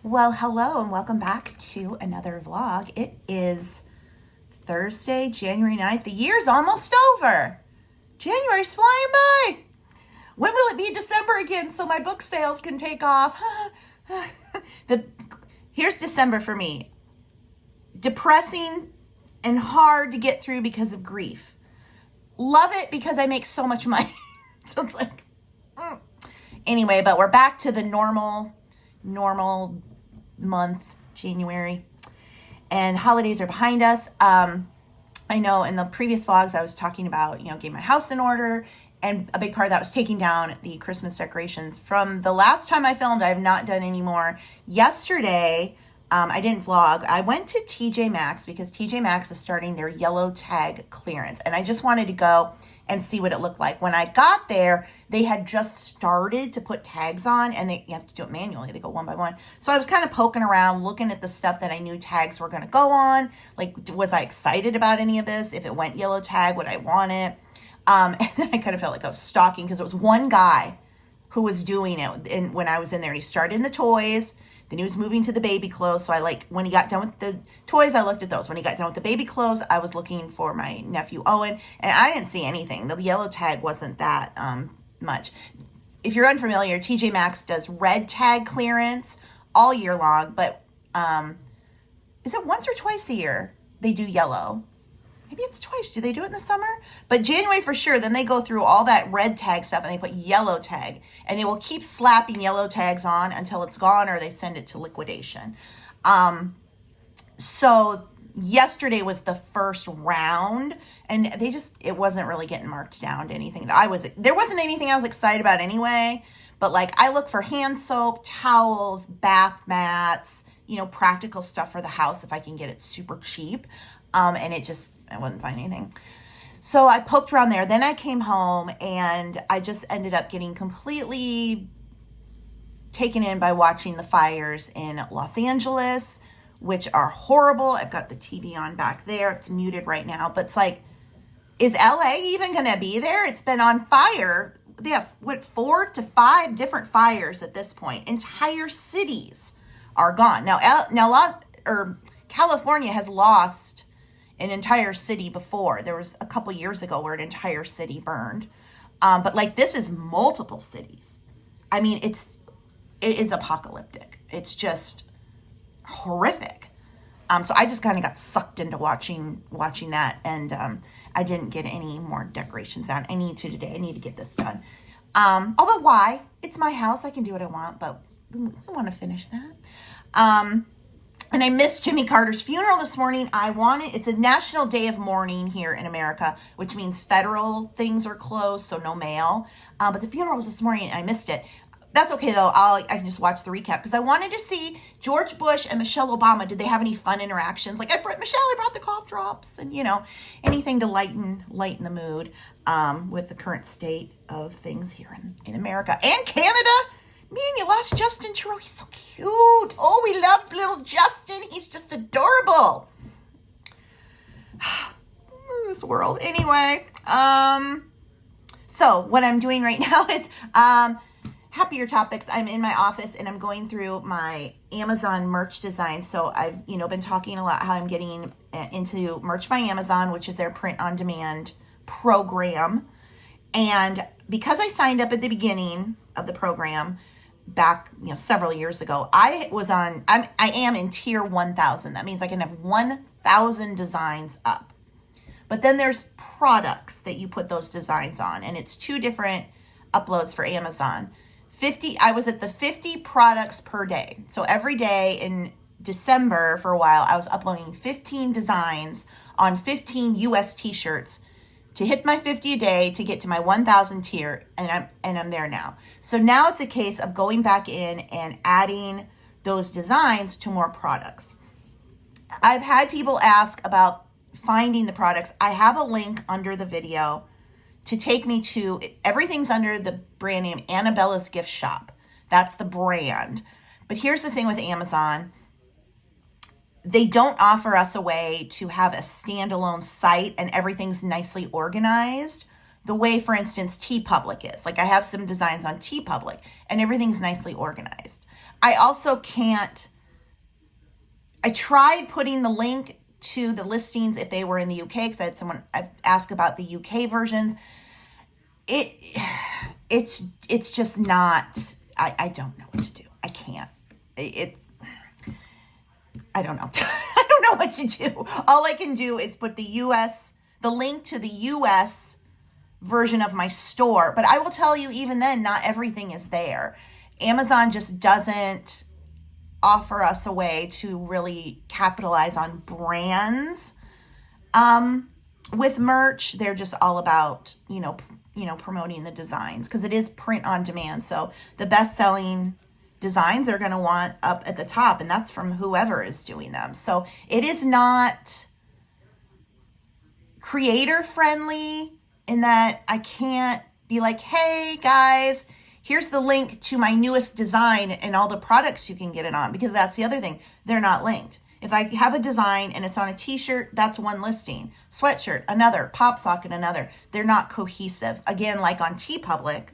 Well, hello and welcome back to another vlog. It is Thursday, January 9th. The year's almost over. January's flying by. When will it be December again so my book sales can take off? Here's December for me. Depressing and hard to get through because of grief. Love it because I make so much money. So it's like, Anyway, but we're back to the normal month, January, and holidays are behind us. I know in the previous vlogs I was talking about, getting my house in order, and a big part of that was taking down the Christmas decorations. From the last time I filmed, I have not done any more. Yesterday, I didn't vlog. I went to TJ Maxx because TJ Maxx is starting their yellow tag clearance, and I just wanted to go and see what it looked like. When I got there, they had just started to put tags on, and you have to do it manually. They go one by one. So I was kind of poking around, looking at the stuff that I knew tags were going to go on. Like, was I excited about any of this? If it went yellow tag, would I want it? And then I kind of felt like I was stalking because it was one guy who was doing it when I was in there. He started in the toys. Then he was moving to the baby clothes. So when he got done with the toys, I looked at those. When he got done with the baby clothes, I was looking for my nephew Owen, and I didn't see anything. The yellow tag wasn't that much. If you're unfamiliar, TJ Maxx does red tag clearance all year long, but is it once or twice a year they do yellow? Maybe it's twice. Do they do it in the summer? But January for sure. Then they go through all that red tag stuff and they put yellow tag. And they will keep slapping yellow tags on until it's gone or they send it to liquidation. So yesterday was the first round. And it wasn't really getting marked down to anything. There wasn't anything I was excited about anyway. But I look for hand soap, towels, bath mats, practical stuff for the house if I can get it super cheap. And I wouldn't find anything. So I poked around there. Then I came home and I just ended up getting completely taken in by watching the fires in Los Angeles, which are horrible. I've got the TV on back there. It's muted right now. But it's like, is LA even going to be there? It's been on fire. They have, 4 to 5 different fires at this point. Entire cities are gone. Now California has lost an entire city before. There was a couple years ago where an entire city burned. But this is multiple cities. I mean, it is apocalyptic. It's just horrific. So I just kind of got sucked into watching that, and I didn't get any more decorations down. I need to today. I need to get this done. Although why? It's my house. I can do what I want, but I want to finish that. And I missed Jimmy Carter's funeral this morning. It's a national day of mourning here in America, which means federal things are closed, so no mail. But the funeral was this morning and I missed it. That's okay though. I can just watch the recap because I wanted to see George Bush and Michelle Obama. Did they have any fun interactions? I brought the cough drops and anything to lighten the mood with the current state of things here in America and Canada. Man, you lost Justin Trudeau. He's so cute. Oh, we loved little Justin. He's just adorable. This world. Anyway, so what I'm doing right now is happier topics. I'm in my office and I'm going through my Amazon merch design. So I've been talking a lot how I'm getting into Merch by Amazon, which is their print on demand program. And because I signed up at the beginning of the program back several years ago, I am in tier 1000. That means I can have 1000 designs up. But then there's products that you put those designs on, and it's 2 different uploads for Amazon. I was at the 50 products per day. So every day in December for a while, I was uploading 15 designs on 15 US t-shirts to hit my 50 a day to get to my 1000 tier, and I'm there now. So now it's a case of going back in and adding those designs to more products. I've had people ask about finding the products. I have a link under the video to take me to, everything's under the brand name Annabella's Gift Shop. That's the brand. But here's the thing with Amazon. They don't offer us a way to have a standalone site and everything's nicely organized the way, for instance, TeePublic is. I have some designs on TeePublic and everything's nicely organized. I also can't I tried putting the link to the listings if they were in the UK, because I had someone ask about the UK versions. It's just not, I don't know what to do. I can't. I don't know. I don't know what to do. All I can do is put the link to the US version of my store. But I will tell you, even then, not everything is there. Amazon just doesn't offer us a way to really capitalize on brands with merch. They're just all about, promoting the designs, because it is print on demand. So the best-selling designs are going to want up at the top, and that's from whoever is doing them. So it is not creator friendly in that I can't be like, hey guys, here's the link to my newest design and all the products you can get it on, because that's the other thing. They're not linked. If I have a design and it's on a t-shirt, that's one listing. Sweatshirt, another. Pop socket, another. They're not cohesive. Again, like on TeePublic,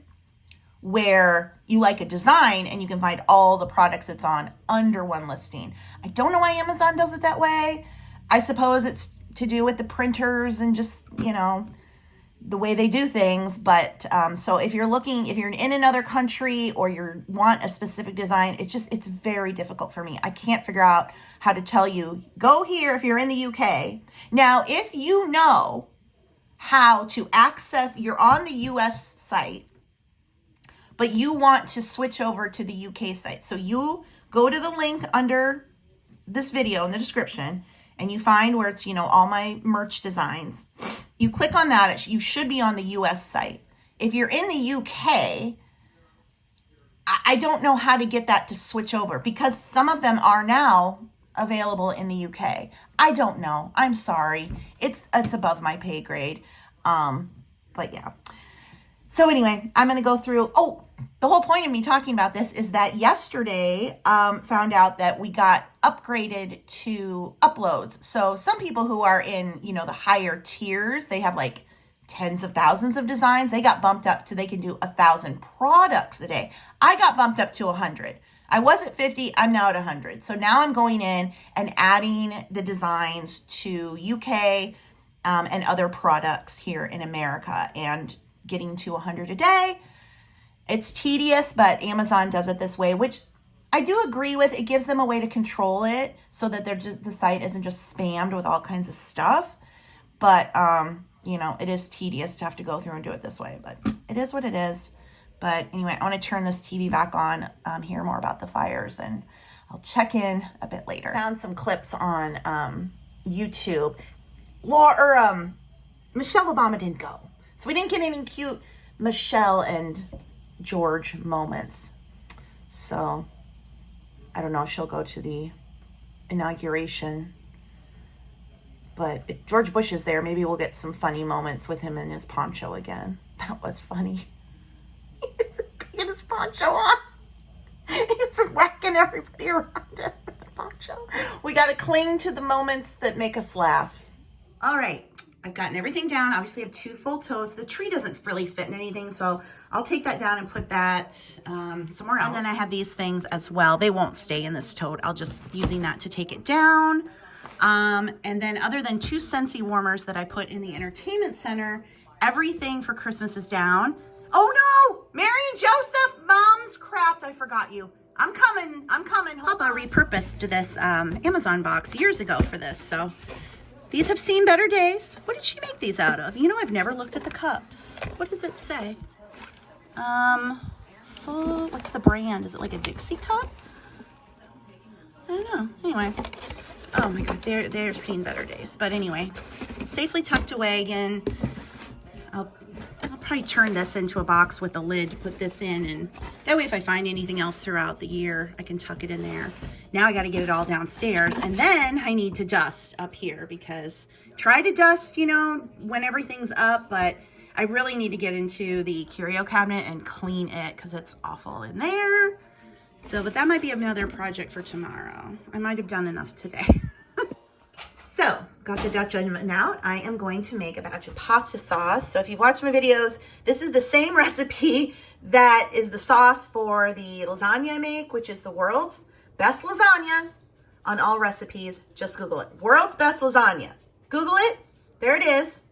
where you like a design and you can find all the products it's on under one listing. I don't know why Amazon does it that way. I suppose it's to do with the printers and just, the way they do things. But so if you're in another country or you want a specific design, it's very difficult for me. I can't figure out how to tell you, go here if you're in the UK. Now, if you know how to access, you're on the US site, but you want to switch over to the UK site. So you go to the link under this video in the description, and you find where it's, all my merch designs. You click on that. You should be on the US site. If you're in the UK, I don't know how to get that to switch over, because some of them are now available in the UK. I don't know. I'm sorry. It's above my pay grade. But yeah. So anyway, I'm going to go through. Oh, the whole point of me talking about this is that yesterday found out that we got upgraded to uploads. So some people who are in, the higher tiers, they have like tens of thousands of designs. They got bumped up to, they can do 1,000 products a day. I got bumped up to 100. I was at 50. I'm now at 100. So now I'm going in and adding the designs to UK and other products here in America and getting to 100 a day. It's tedious, but Amazon does it this way, which I do agree with. It gives them a way to control it so that the site isn't just spammed with all kinds of stuff. But, it is tedious to have to go through and do it this way, but it is what it is. But anyway, I want to turn this TV back on, hear more about the fires, and I'll check in a bit later. Found some clips on YouTube. Michelle Obama didn't go. So we didn't get any cute Michelle and George moments. So I don't know if she'll go to the inauguration. But if George Bush is there, maybe we'll get some funny moments with him in his poncho again. That was funny. He had his poncho on. He was whacking everybody around it with the poncho. We got to cling to the moments that make us laugh. All right. I've gotten everything down. Obviously, I have 2 full totes. The tree doesn't really fit in anything, so I'll take that down and put that somewhere else. And then I have these things as well. They won't stay in this tote. I'll just using that to take it down. And then other than 2 Scentsy warmers that I put in the entertainment center, everything for Christmas is down. Oh no! Mary and Joseph, Mom's Craft, I forgot you. I'm coming. Papa repurposed this Amazon box years ago for this, so these have seen better days. What did she make these out of? I've never looked at the cups. What does it say? What's the brand? Is it like a Dixie cup? I don't know. Anyway. Oh my God, they're seen better days. But anyway, safely tucked away again. I'll probably turn this into a box with a lid to put this in, and that way if I find anything else throughout the year, I can tuck it in there. Now I got to get it all downstairs, and then I need to dust up here, because try to dust, when everything's up, but I really need to get into the curio cabinet and clean it because it's awful in there. So, but that might be another project for tomorrow. I might have done enough today. So, got the Dutch oven out. I am going to make a batch of pasta sauce. So if you've watched my videos, this is the same recipe that is the sauce for the lasagna I make, which is the world's best lasagna. on all recipes. Just Google it. World's best lasagna. Google it. There it is.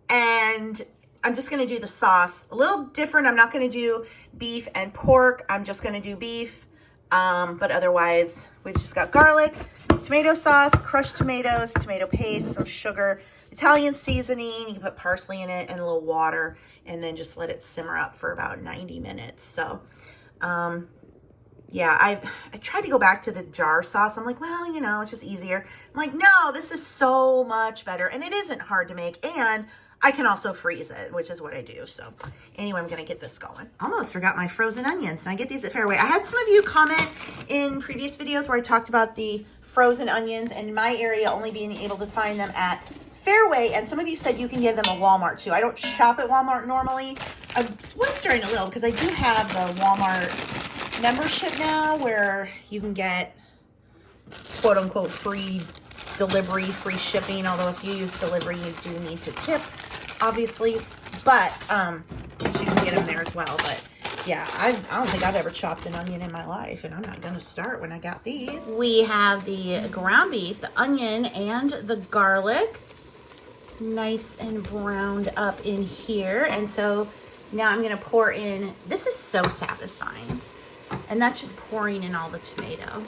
And I'm just going to do the sauce a little different. I'm not going to do beef and pork. I'm just going to do beef. But otherwise, we've just got garlic, tomato sauce, crushed tomatoes, tomato paste, some sugar, Italian seasoning. You can put parsley in it and a little water, and then just let it simmer up for about 90 minutes. So, yeah, I tried to go back to the jar sauce. I'm like, well, you know, it's just easier. I'm like, no, this is so much better. And it isn't hard to make. And I can also freeze it, which is what I do. So anyway, I'm going to get this going. Almost forgot my frozen onions. And I get these at Fairway. I had some of you comment in previous videos where I talked about the frozen onions and in my area only being able to find them at Fairway. And some of you said you can get them at Walmart too. I don't shop at Walmart normally. I was starting a little because I do have the Walmart membership now where you can get quote unquote free delivery, free shipping. Although if you use delivery, you do need to tip, obviously, but you can get them there as well. But yeah, I don't think I've ever chopped an onion in my life, and I'm not going to start when I got these. We have the ground beef, the onion, and the garlic nice and browned up in here. And so now I'm going to pour in, this is so satisfying, and that's just pouring in all the tomato.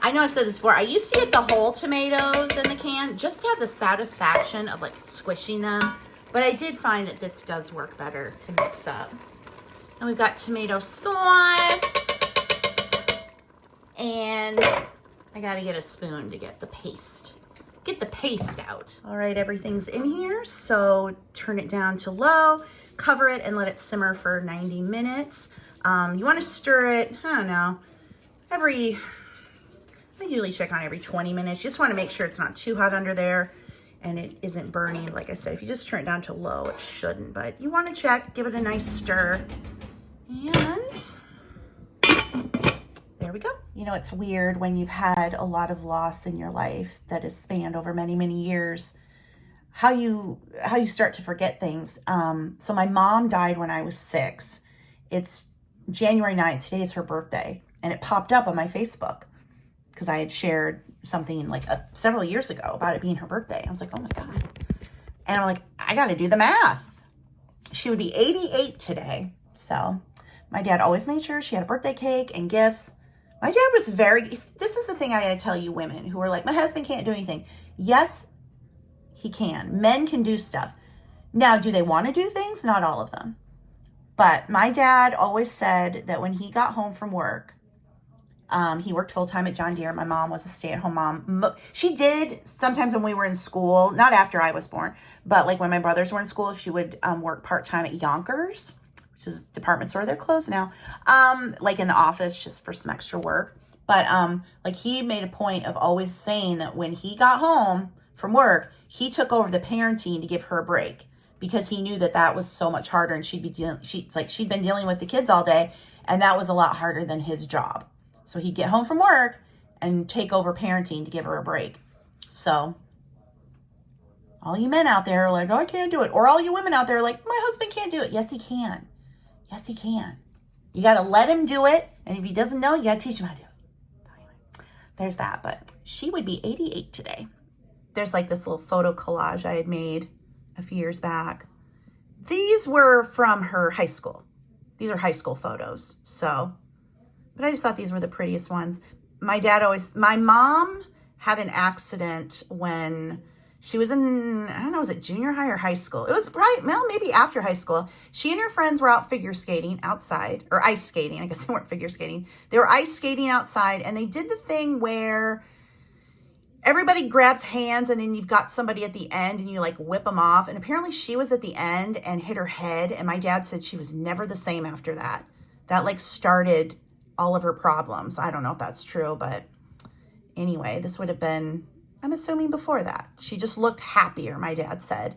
I know I've said this before, I used to get the whole tomatoes in the can just to have the satisfaction of like squishing them, but I did find that this does work better to mix up. And we've got tomato sauce, and I gotta get a spoon to get the paste out. All right, everything's in here, so turn it down to low, cover it, and let it simmer for 90 minutes. You wanna stir it, I don't know, I usually check on every 20 minutes. Just want to make sure it's not too hot under there and it isn't burning. Like I said, if you just turn it down to low, it shouldn't, but you want to check, give it a nice stir. And there we go. You know, it's weird when you've had a lot of loss in your life that has spanned over many, many years, how you start to forget things. So my mom died when I was 6. It's January 9th. Today is her birthday, and it popped up on my Facebook, because I had shared something like several years ago about it being her birthday. I was like, oh my God. And I'm like, I got to do the math. She would be 88 today. So my dad always made sure she had a birthday cake and gifts. My dad was this is the thing I got to tell you women who are like, my husband can't do anything. Yes, he can. Men can do stuff. Now, do they want to do things? Not all of them. But my dad always said that when he got home from work, he worked full-time at John Deere. My mom was a stay-at-home mom. She did sometimes when we were in school, not after I was born, but like when my brothers were in school, she would work part-time at Yonkers, which is a department store. They're closed now. Like in the office just for some extra work. But like he made a point of always saying that when he got home from work, he took over the parenting to give her a break, because he knew that that was so much harder, and she'd been dealing with the kids all day, and that was a lot harder than his job. So he'd get home from work and take over parenting to give her a break. So all you men out there are like, oh, I can't do it. Or all you women out there are like, my husband can't do it. Yes, he can. Yes, he can. You got to let him do it. And if he doesn't know, you got to teach him how to do it. Anyway, there's that. But she would be 88 today. There's like this little photo collage I had made a few years back. These were from her high school. These are high school photos. But I just thought these were the prettiest ones. My mom had an accident when she was in, I don't know, was it junior high or high school? It was probably, well, maybe after high school. She and her friends were out figure skating outside, or ice skating. I guess they weren't figure skating. They were ice skating outside, and they did the thing where everybody grabs hands and then you've got somebody at the end and you like whip them off. And apparently she was at the end and hit her head. And my dad said she was never the same after that. That like started all of her problems. I don't know if that's true, but anyway, this would have been, I'm assuming, before that. She just looked happier, my dad said,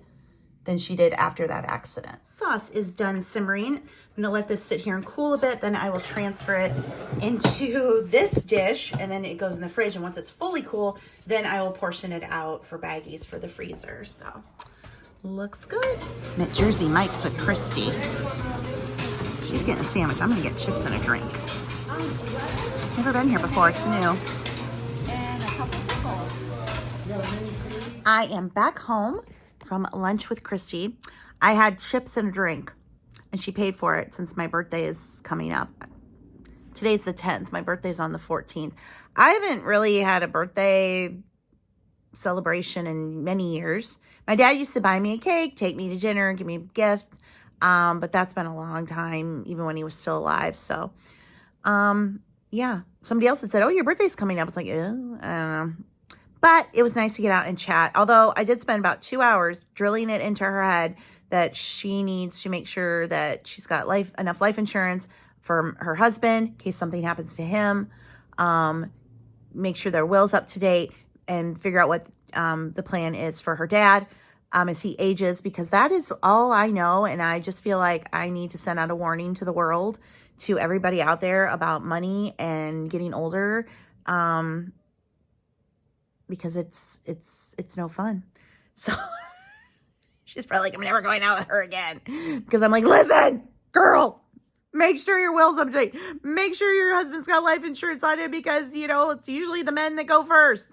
than she did after that accident. Sauce is done simmering. I'm gonna let this sit here and cool a bit, then I will transfer it into this dish, and then it goes in the fridge, and once it's fully cool, then I will portion it out for baggies for the freezer. So, looks good. I'm at Jersey Mike's with Christy. She's getting a sandwich. I'm gonna get chips and a drink. Never been here before, it's new. I am back home from lunch with Christy. I had chips and a drink, and she paid for it since my birthday is coming up. Today's the 10th. My birthday's on the 14th. I haven't really had a birthday celebration in many years. My dad used to buy me a cake, take me to dinner, give me a gift, but that's been a long time, even when he was still alive. So, yeah. Somebody else had said, oh, your birthday's coming up. It's like, I don't know. But it was nice to get out and chat. Although I did spend about 2 hours drilling it into her head that she needs to make sure that she's got enough life insurance for her husband in case something happens to him. Make sure their will's up to date and figure out what the plan is for her dad as he ages, because that is all I know. And I just feel like I need to send out a warning to the world, to everybody out there about money and getting older. Because it's no fun. So she's probably like, I'm never going out with her again. Because I'm like, listen, girl, make sure your will's up to date. Make sure your husband's got life insurance on it, because, it's usually the men that go first.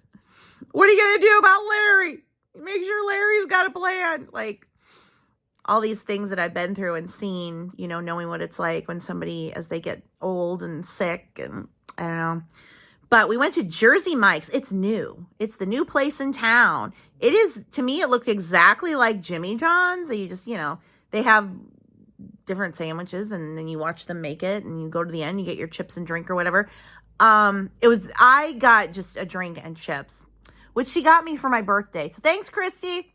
What are you going to do about Larry? Make sure Larry's got a plan. Like, all these things that I've been through and seen, knowing what it's like when somebody, as they get old and sick, and I don't know. But we went to Jersey Mike's. It's new. It's the new place in town. It is, to me, it looked exactly like Jimmy John's. You just, they have different sandwiches, and then you watch them make it, and you go to the end, you get your chips and drink or whatever. I got just a drink and chips, which she got me for my birthday. So thanks, Christy.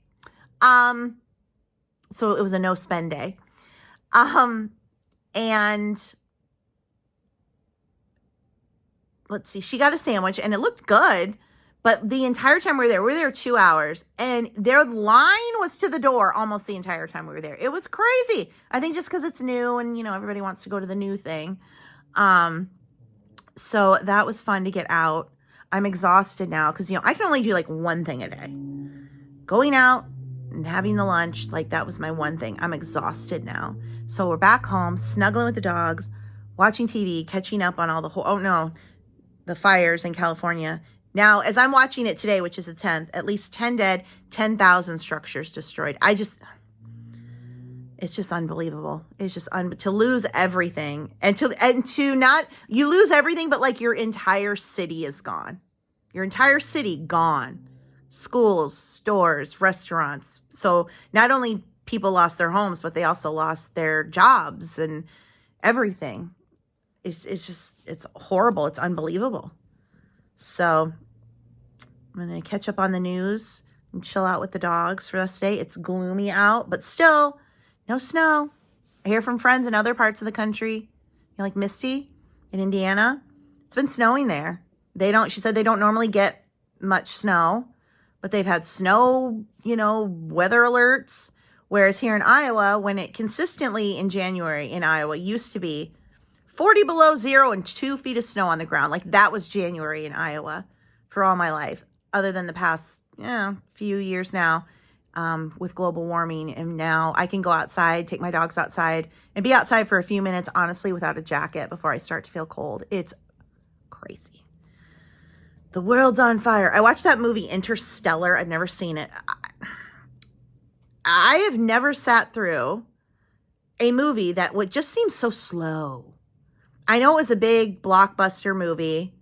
So it was a no spend day. And let's see, she got a sandwich and it looked good, but the entire time we were there 2 hours, and their line was to the door almost the entire time we were there. It was crazy. I think just because it's new and, everybody wants to go to the new thing. So that was fun to get out. I'm exhausted now because, I can only do like one thing a day. Going out and having the lunch, like that was my one thing. I'm exhausted now. So we're back home, snuggling with the dogs, watching TV, catching up on all the fires in California. Now, as I'm watching it today, which is the 10th, at least 10 dead, 10,000 structures destroyed. It's just unbelievable. It's just to lose everything and to not, you lose everything, but like your entire city is gone. Your entire city gone. Schools, stores, restaurants. So not only people lost their homes, but they also lost their jobs and everything. It's horrible. It's unbelievable. So I'm going to catch up on the news and chill out with the dogs for the rest of the day. It's gloomy out, but still no snow. I hear from friends in other parts of the country, like Misty in Indiana. It's been snowing there. She said they don't normally get much snow, but they've had snow, weather alerts. Whereas here in Iowa, when it consistently in January in Iowa used to be 40 below zero and 2 feet of snow on the ground. Like that was January in Iowa for all my life, other than the past few years now with global warming. And now I can go outside, take my dogs outside, and be outside for a few minutes, honestly, without a jacket before I start to feel cold. It's crazy. The world's on fire. I watched that movie Interstellar. I've never seen it. I have never sat through a movie that would just seem so slow. I know it was a big blockbuster movie.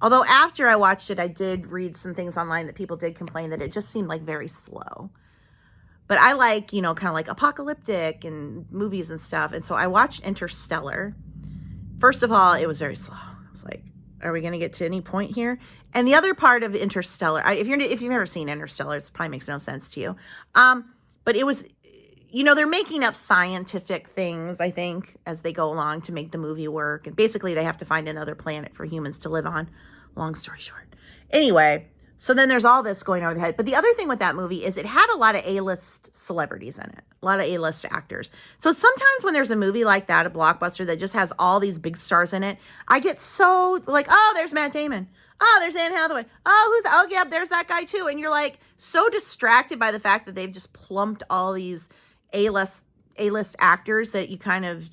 Although after I watched it, I did read some things online that people did complain that it just seemed like very slow. But I like, kind of like apocalyptic and movies and stuff. And so I watched Interstellar. First of all, it was very slow. I was like, are we going to get to any point here? And the other part of Interstellar, if you've never seen Interstellar, it probably makes no sense to you. But it was, they're making up scientific things, I think, as they go along to make the movie work. And basically, they have to find another planet for humans to live on. Long story short. Anyway, so then there's all this going over the head. But the other thing with that movie is it had a lot of A-list celebrities in it. A lot of A-list actors. So sometimes when there's a movie like that, a blockbuster that just has all these big stars in it, I get so like, oh, there's Matt Damon. Oh, there's Anne Hathaway. Oh, yeah, there's that guy too. And you're like so distracted by the fact that they've just plumped all these A-list actors that you kind of,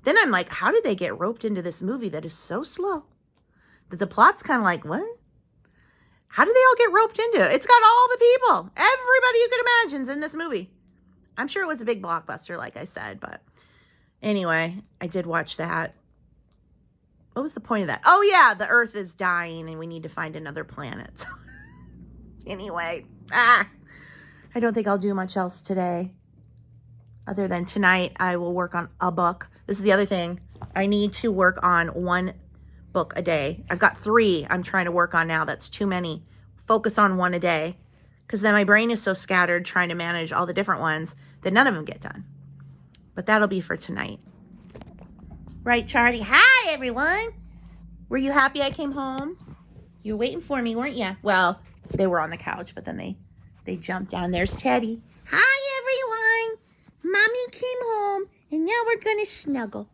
then I'm like, how did they get roped into this movie that is so slow? That the plot's kind of like, what? How do they all get roped into it? It's got all the people. Everybody you could imagine's in this movie. I'm sure it was a big blockbuster, like I said, but anyway, I did watch that. What was the point of that? Oh, yeah, the Earth is dying and we need to find another planet. Anyway, I don't think I'll do much else today. Other than tonight, I will work on a book. This is the other thing. I need to work on one book a day. I've got 3 I'm trying to work on now. That's too many. Focus on one a day. Because then my brain is so scattered trying to manage all the different ones that none of them get done. But that'll be for tonight. Right, Charlie? Hi, everyone. Were you happy I came home? You were waiting for me, weren't you? Well, they were on the couch, but then they jumped down. There's Teddy. Hi, everyone. Mommy came home, and now we're going to snuggle.